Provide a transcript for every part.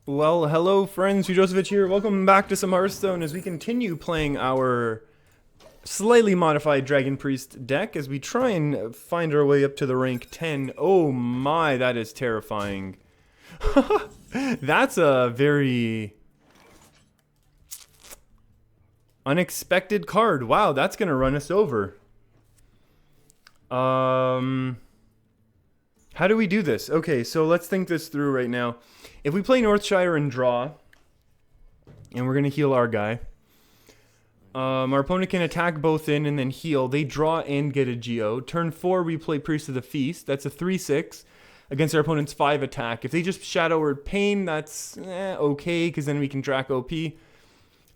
Well, hello friends, Josevich here. Welcome back to some Hearthstone as we continue playing our slightly modified Dragon Priest deck as we try and find our way up to the rank 10. Oh my, that is terrifying. That's a very unexpected card. Wow, that's going to run us over. How do we do this? Okay, so let's think this through right now. If we play Northshire and draw, and we're going to heal our guy, our opponent can attack both in and then heal. They draw and get a Geode. Turn 4, we play Priest of the Feast. That's a 3/6 against our opponent's 5 attack. If they just Shadow Word Pain, that's okay, because then we can Drac OP.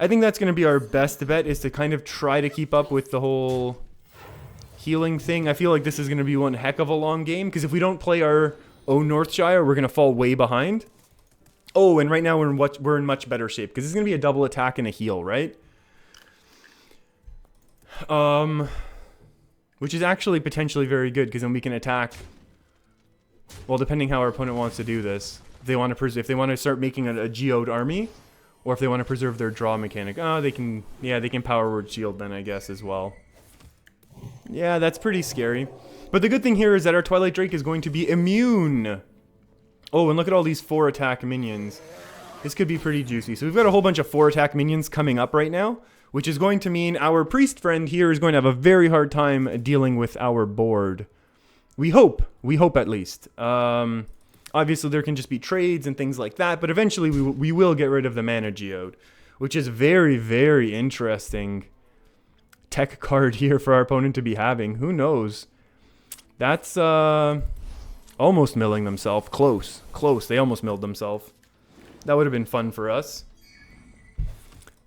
I think that's going to be our best bet, is to kind of try to keep up with the whole healing thing. I feel like this is going to be one heck of a long game, because if we don't play our own Northshire, we're going to fall way behind. Oh, and right now we're in much better shape, because it's going to be a double attack and a heal, right? Which is actually potentially very good, because then we can attack, well, depending how our opponent wants to do this. If they want to start making a Geode army, or if they want to preserve their draw mechanic. Oh, they can Power Word Shield then, I guess, as well. Yeah, that's pretty scary. But the good thing here is that our Twilight Drake is going to be immune. Oh, and look at all these 4-attack minions. This could be pretty juicy. So we've got a whole bunch of 4-attack minions coming up right now, which is going to mean our priest friend here is going to have a very hard time dealing with our board. We hope. We hope at least. Obviously, there can just be trades and things like that, but eventually we will get rid of the Mana Geode, which is very, very interesting tech card here for our opponent to be having. Who knows? That's almost milling themselves. Close. They almost milled themselves. That would have been fun for us.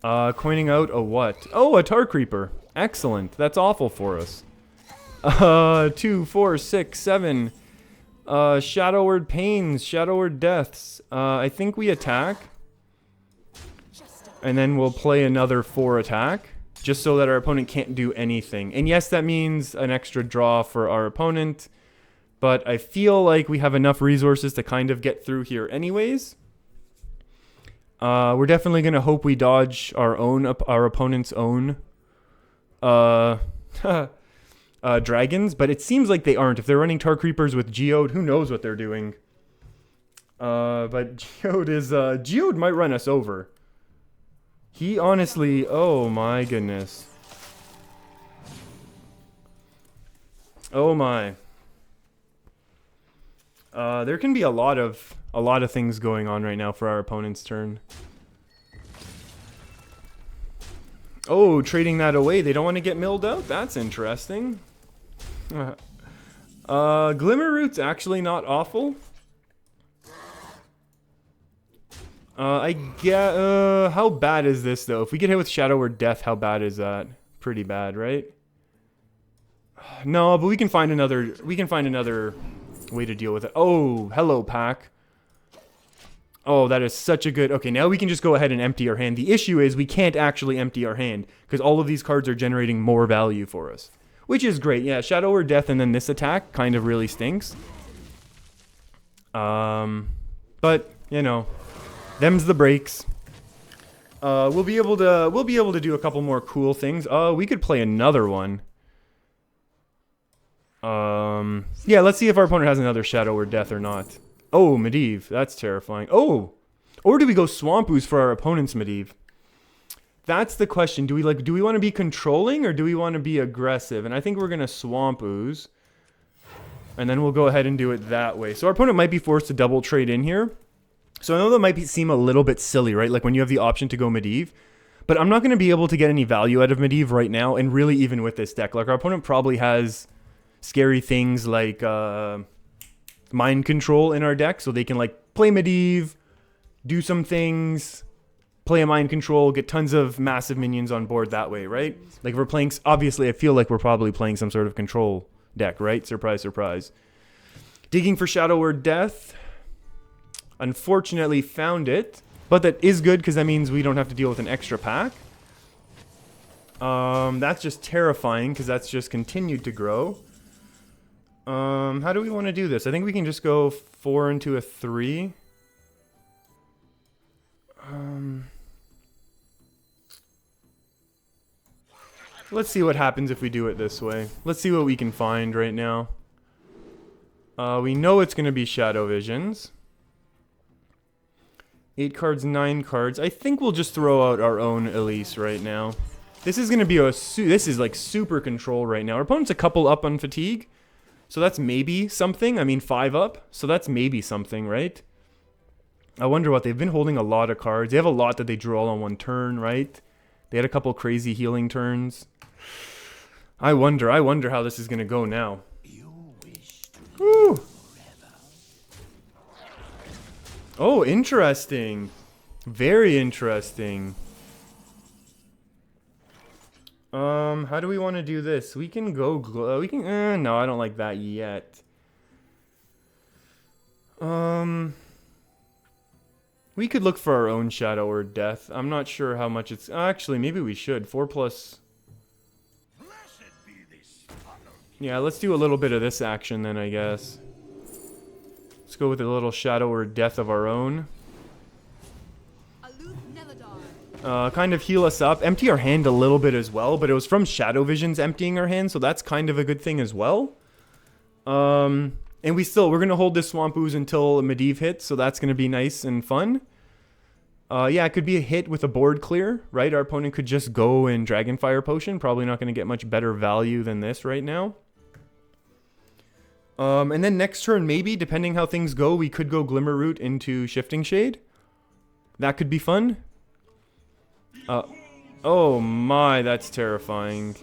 Coining out a what? Oh, a Tar Creeper. Excellent. That's awful for us. 2, 4, 6, 7. Shadow Word Pains. Shadow Word Deaths. I think we attack. And then we'll play another 4 attack, just so that our opponent can't do anything. And yes, that means an extra draw for our opponent, but I feel like we have enough resources to kind of get through here anyways. We're definitely going to hope we dodge our opponent's own dragons, but it seems like they aren't. If they're running Tar Creepers with Geode, who knows what they're doing. But Geode might run us over. He honestly, oh my goodness. Oh my. There can be a lot of things going on right now for our opponent's turn. Oh, trading that away. They don't want to get milled out? That's interesting. Glimmer Root's actually not awful. I get, how bad is this though? If we get hit with Shadow Word Death, how bad is that? Pretty bad, right? No, but we can find another way to deal with it. Oh, hello, pack. Oh, that is such a good... Okay, now we can just go ahead and empty our hand. The issue is we can't actually empty our hand, because all of these cards are generating more value for us. Which is great. Yeah, Shadow Word Death and then this attack kind of really stinks. But, you know... Them's the breaks. We'll be able to do a couple more cool things. We could play another one. Yeah, let's see if our opponent has another Shadow or Death or not. Oh, Medivh, that's terrifying. Oh, or do we go Swamp Ooze for our opponent's Medivh? That's the question. Do we want to be controlling or do we want to be aggressive? And I think we're gonna Swamp Ooze, and then we'll go ahead and do it that way. So our opponent might be forced to double trade in here. So I know that might seem a little bit silly, right? Like when you have the option to go Medivh. But I'm not going to be able to get any value out of Medivh right now, and really even with this deck. Like our opponent probably has scary things like Mind Control in our deck, so they can like play Medivh, do some things, play a Mind Control, get tons of massive minions on board that way, right? Like if we're playing, obviously I feel like we're probably playing some sort of control deck, right? Surprise, surprise. Digging for Shadow Word Death. Unfortunately found it, but that is good because that means we don't have to deal with an extra pack. That's just terrifying because that's just continued to grow. How do we want to do this? I think we can just go 4 into a 3. Let's see what happens if we do it this way. Let's see what we can find right now. We know it's going to be Shadow Visions. 8 cards, 9 cards. I think we'll just throw out our own Elise right now. This is going to be this is like super control right now. Our opponent's a couple up on fatigue. So that's maybe something. I mean, 5 up. So that's maybe something, right? I wonder what. They've been holding a lot of cards. They have a lot that they draw all on one turn, right? They had a couple crazy healing turns. I wonder how this is going to go now. Woo. Oh, interesting. Very interesting. How do we want to do this? We can go we can no, I don't like that yet. We could look for our own Shadow or Death. I'm not sure how much it's actually, maybe we should. 4+. Yeah, let's do a little bit of this action then, I guess. Let's go with a little Shadow or Death of our own. Kind of heal us up. Empty our hand a little bit as well, but it was from Shadow Visions emptying our hand, so that's kind of a good thing as well. And we're going to hold this Swamp Ooze until Medivh hits, so that's going to be nice and fun. Yeah, it could be a hit with a board clear, right? Our opponent could just go in Dragonfire Potion. Probably not going to get much better value than this right now. And then next turn, maybe, depending how things go, we could go Glimmer Root into Shifting Shade. That could be fun. Oh my, that's terrifying.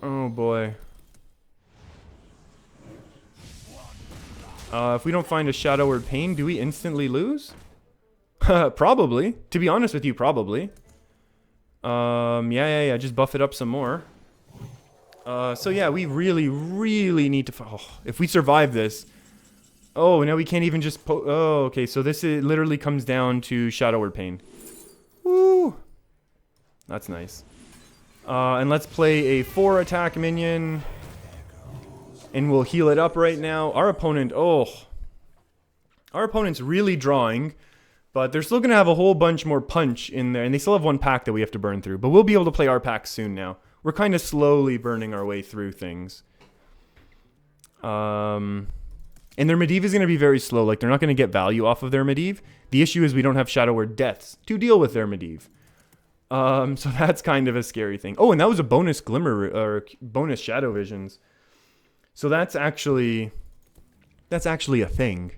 Oh boy. If we don't find a Shadow or Pain, do we instantly lose? Probably. To be honest with you, probably. Yeah. Just buff it up some more. So yeah, we really need to... Oh, if we survive this... Oh, now we can't even just... Oh, okay, so this literally comes down to Shadow or Pain. Woo! That's nice. And let's play a 4 attack minion. And we'll heal it up right now. Our opponent... Oh. Our opponent's really drawing. But they're still going to have a whole bunch more punch in there. And they still have 1 pack that we have to burn through. But we'll be able to play our pack soon now. We're kind of slowly burning our way through things. And their Medivh is going to be very slow. Like, they're not going to get value off of their Medivh. The issue is we don't have Shadow or Deaths to deal with their Medivh. So that's kind of a scary thing. Oh, and that was a bonus Glimmer, or bonus Shadow Visions. So that's actually a thing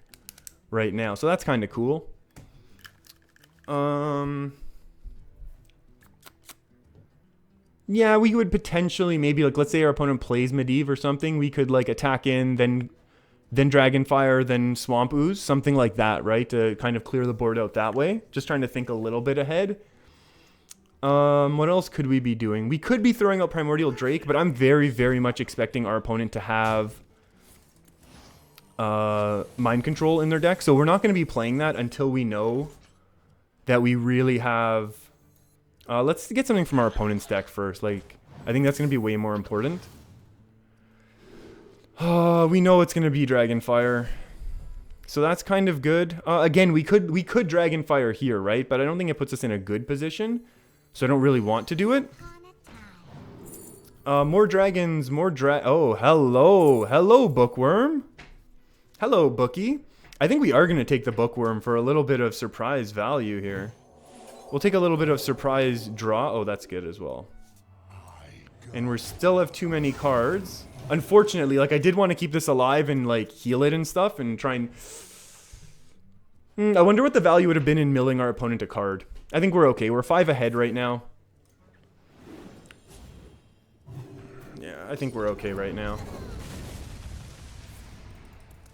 right now. So that's kind of cool. Yeah, we would potentially maybe, like, let's say our opponent plays Medivh or something. We could, like, attack in, then Dragonfire, then Swamp Ooze, something like that, right? To kind of clear the board out that way. Just trying to think a little bit ahead. What else could we be doing? We could be throwing out Primordial Drake, but I'm very, very much expecting our opponent to have Mind Control in their deck. So we're not going to be playing that until we know that we really have... let's get something from our opponent's deck first. Like, I think that's going to be way more important. We know it's going to be Dragonfire. So that's kind of good. Again, we could Dragonfire here, right? But I don't think it puts us in a good position. So I don't really want to do it. More dragons, oh, hello. Hello, Bookworm. Hello, Bookie. I think we are going to take the Bookworm for a little bit of surprise value here. We'll take a little bit of surprise draw. Oh, that's good as well. And we still have too many cards. Unfortunately, like, I did want to keep this alive and, like, heal it and stuff and try and... I wonder what the value would have been in milling our opponent a card. I think we're okay. We're 5 ahead right now. Yeah, I think we're okay right now.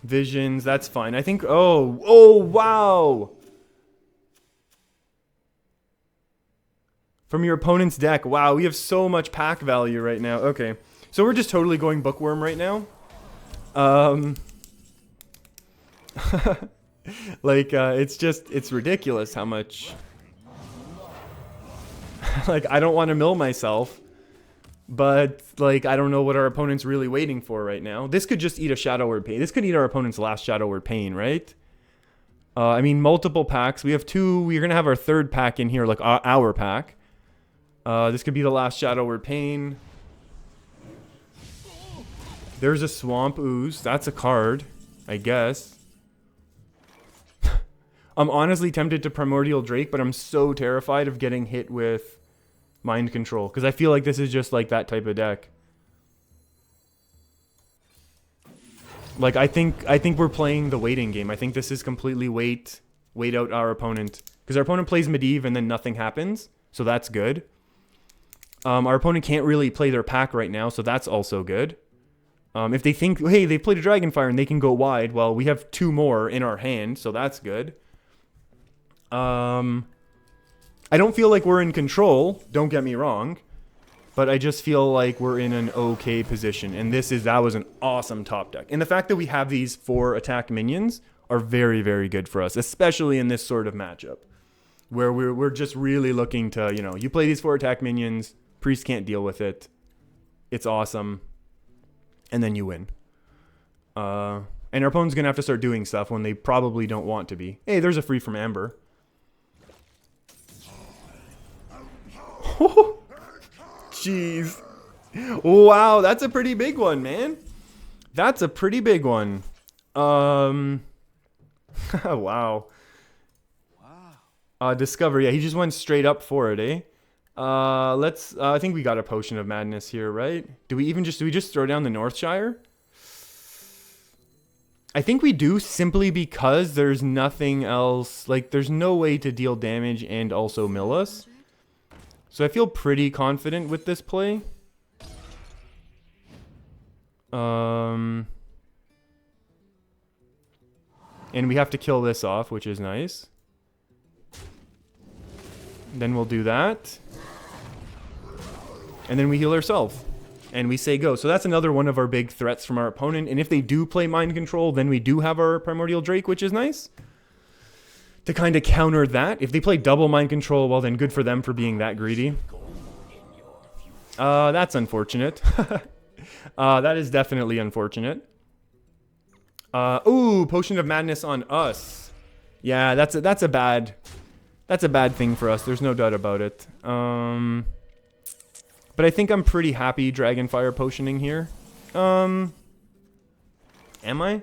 Visions, that's fine. I think... Oh, wow! From your opponent's deck. Wow, we have so much pack value right now. Okay. So we're just totally going Bookworm right now. Like, it's ridiculous how much... Like, I don't want to mill myself. But, like, I don't know what our opponent's really waiting for right now. This could just eat a Shadow or Pain. This could eat our opponent's last Shadow or Pain, right? I mean, multiple packs. We have 2. We're going to have our 3rd pack in here, like our pack. This could be the last Shadow Word Pain. There's a Swamp Ooze. That's a card, I guess. I'm honestly tempted to Primordial Drake, but I'm so terrified of getting hit with Mind Control, because I feel like this is just like that type of deck. Like, I think we're playing the waiting game. I think this is completely wait out our opponent. Because our opponent plays Medivh and then nothing happens, so that's good. Our opponent can't really play their pack right now, so that's also good. If they think, hey, they played a Dragonfire and they can go wide, well, we have 2 more in our hand, so that's good. I don't feel like we're in control, don't get me wrong, but I just feel like we're in an okay position, and that was an awesome top deck. And the fact that we have these 4 attack minions are very, very good for us, especially in this sort of matchup, where we're just really looking to, you know, you play these 4 attack minions, Priest can't deal with it, it's awesome, and then you win. And our opponent's gonna have to start doing stuff when they probably don't want to be. Hey, there's a free from Amber. Jeez. Wow, that's a pretty big one, man. That's a pretty big one. Wow. Discover. Yeah, he just went straight up for it, eh? I think we got a Potion of Madness here, right? Do we just throw down the Northshire? I think we do, simply because there's nothing else. Like, there's no way to deal damage and also mill us. So I feel pretty confident with this play. And we have to kill this off, which is nice. Then we'll do that. And then we heal ourselves. And we say go. So that's another one of our big threats from our opponent. And if they do play Mind Control, then we do have our Primordial Drake, which is nice. To kind of counter that. If they play double Mind Control, well then good for them for being that greedy. That's unfortunate. That is definitely unfortunate. Ooh, Potion of Madness on us. Yeah, that's a bad thing for us. There's no doubt about it. But I think I'm pretty happy Dragonfire potioning here. Am I?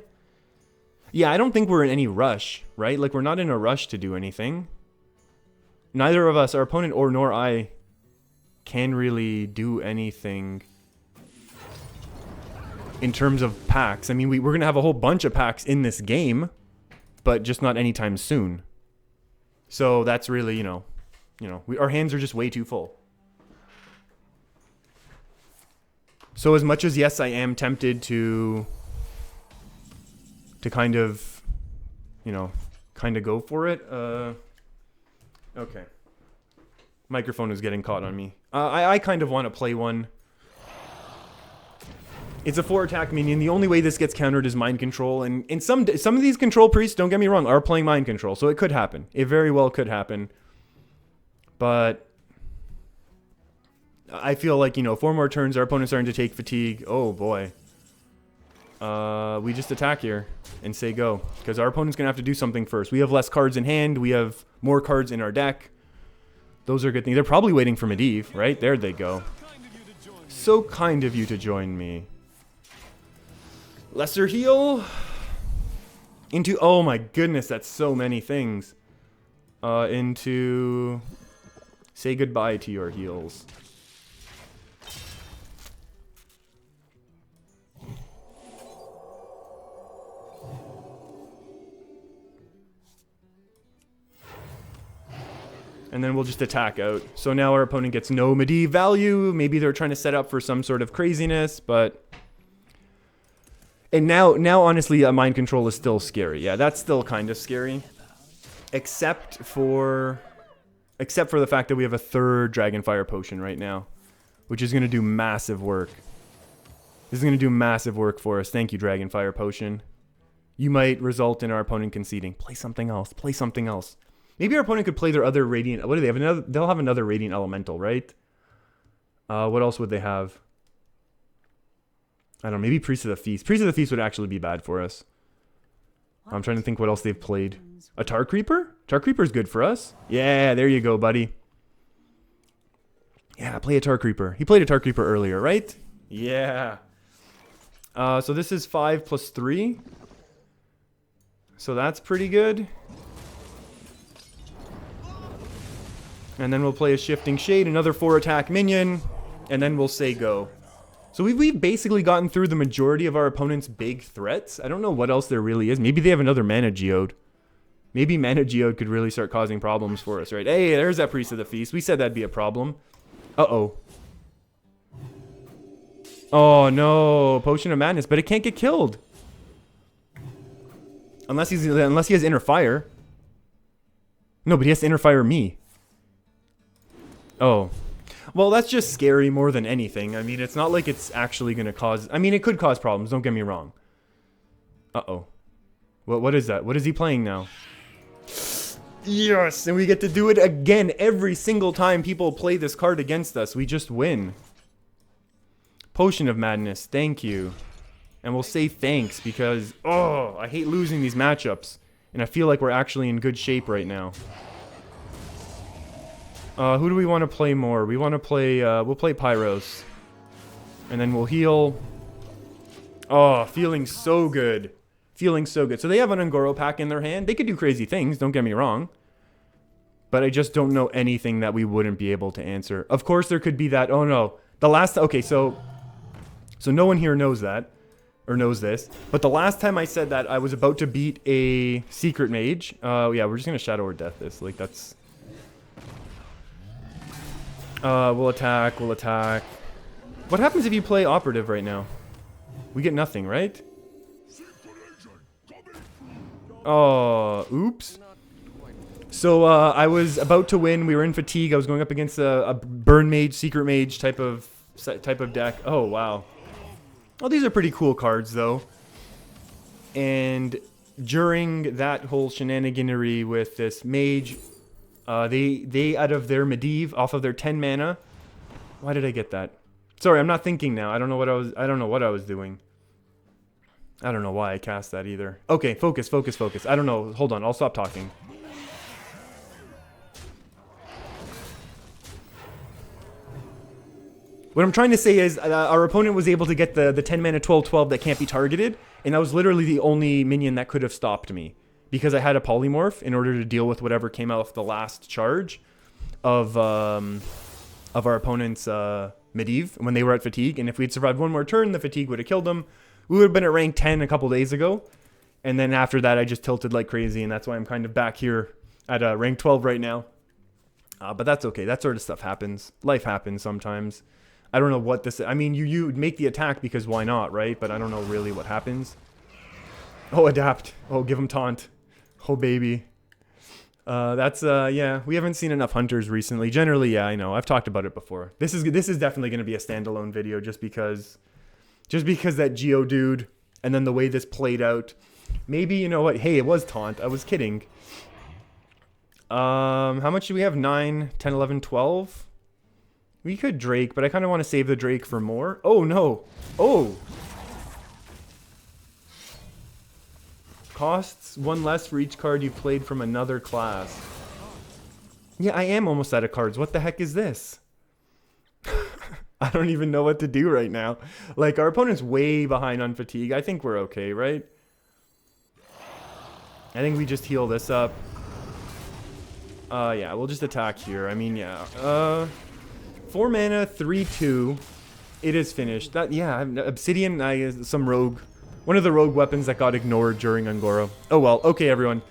Yeah, I don't think we're in any rush, right? Like, we're not in a rush to do anything. Neither of us, our opponent nor I, can really do anything in terms of packs. I mean, we're going to have a whole bunch of packs in this game, but just not anytime soon. So that's really, our hands are just way too full. So as much as, yes, I am tempted to kind of, go for it. Okay. Microphone is getting caught on me. I kind of want to play one. It's a 4 attack minion. The only way this gets countered is Mind Control. And some of these control priests, don't get me wrong, are playing Mind Control. So it could happen. It very well could happen. But I feel like, 4 more turns, our opponent's starting to take fatigue. Oh, boy. We just attack here and say go. Because our opponent's going to have to do something first. We have less cards in hand. We have more cards in our deck. Those are good things. They're probably waiting for Medivh, right? There they go. So kind of you to join me. Lesser heal. Into, oh my goodness, that's so many things. Into, say goodbye to your heals. And then we'll just attack out. So now our opponent gets no Medivh value. Maybe they're trying to set up for some sort of craziness, but... And now honestly, Mind Control is still scary. Yeah, that's still kind of scary. Except for the fact that we have a 3rd Dragonfire potion right now. Which is going to do massive work. This is going to do massive work for us. Thank you, Dragonfire potion. You might result in our opponent conceding. Play something else. Play something else. Maybe our opponent could play their other Radiant... What do they have? They'll have another Radiant Elemental, right? What else would they have? I don't know. Maybe Priest of the Feast. Priest of the Feast would actually be bad for us. I'm trying to think what else they've played. A Tar Creeper? Tar Creeper's good for us. Yeah, there you go, buddy. Yeah, play a Tar Creeper. He played a Tar Creeper earlier, right? Yeah. So this is 5 plus 3. So that's pretty good. And then we'll play a Shifting Shade, another 4 attack minion, and then we'll say go. So we've basically gotten through the majority of our opponent's big threats. I don't know what else there really is. Maybe they have another Mana Geode. Maybe Mana Geode could really start causing problems for us, right? Hey, there's that Priest of the Feast. We said that'd be a problem. Uh-oh. Oh, no. Potion of Madness, but it can't get killed. Unless he has Inner Fire. No, but he has to Inner Fire me. Oh. Well, that's just scary more than anything. I mean, it's not like it's actually going to cause... I mean, it could cause problems, don't get me wrong. Uh-oh. What is that? What is he playing now? Yes! And we get to do it again every single time people play this card against us. We just win. Potion of Madness, thank you. And we'll say thanks because... Oh, I hate losing these matchups. And I feel like we're actually in good shape right now. Who do we want to play more? We want to play, we'll play Pyros. And then we'll heal. Oh, feeling so good. Feeling so good. So they have an Ungoro pack in their hand. They could do crazy things, don't get me wrong. But I just don't know anything that we wouldn't be able to answer. Of course, there could be that, oh no. The last, okay, so no one here knows that. Or knows this. But the last time I said that, I was about to beat a Secret Mage. Yeah, we're just going to Shadow or Death this. Like, that's... we'll attack, we'll attack. What happens if you play Operative right now? We get nothing, right? Oh, oops. So, I was about to win. We were in Fatigue. I was going up against a Burn Mage, Secret Mage type of deck. Oh, wow. Oh, these are pretty cool cards, though. And during that whole shenaniganery with this Mage... they out of their Medivh, off of their 10 mana. Why did I get that? Sorry, I'm not thinking now. I don't know what I was doing. I don't know why I cast that either. Okay, focus. I don't know. Hold on, I'll stop talking. What I'm trying to say is our opponent was able to get the 10 mana 12/12 that can't be targeted, and that was literally the only minion that could have stopped me. Because I had a polymorph in order to deal with whatever came out of the last charge of our opponent's Medivh when they were at Fatigue. And if we'd survived one more turn, the Fatigue would have killed them. We would have been at rank 10 a couple days ago. And then after that, I just tilted like crazy. And that's why I'm kind of back here at rank 12 right now. But that's okay. That sort of stuff happens. Life happens sometimes. I don't know what this... I mean, you make the attack because why not, right? But I don't know really what happens. Oh, adapt. Oh, give him taunt. Oh, baby. Yeah, we haven't seen enough hunters recently. Generally, yeah, I know. I've talked about it before. This is definitely going to be a standalone video just because that Geodude and then the way this played out. Maybe, you know what? Hey, it was taunt. I was kidding. How much do we have? 9, 10, 11, 12? We could Drake, but I kind of want to save the Drake for more. Oh, no. Oh. Costs 1 less for each card you played from another class. Yeah, I am almost out of cards. What the heck is this? I don't even know what to do right now. Like, our opponent's way behind on Fatigue. I think we're okay, right? I think we just heal this up. Yeah, we'll just attack here. I mean, yeah. 4 mana, 3/2. It is finished. That, yeah, Obsidian, some rogue. One of the rogue weapons that got ignored during Ungoro. Oh well, okay everyone.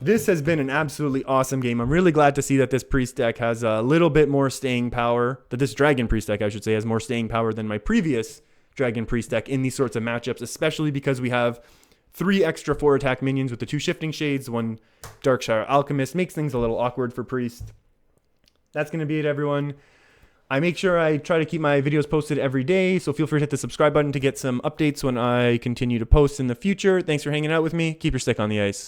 This has been an absolutely awesome game. I'm really glad to see that this Priest deck has a little bit more staying power. That this Dragon Priest deck, I should say, has more staying power than my previous Dragon Priest deck in these sorts of matchups. Especially because we have 3 extra 4-attack minions with the 2 Shifting Shades, 1 Darkshire Alchemist. Makes things a little awkward for Priest. That's going to be it, everyone. I make sure I try to keep my videos posted every day, so feel free to hit the subscribe button to get some updates when I continue to post in the future. Thanks for hanging out with me. Keep your stick on the ice.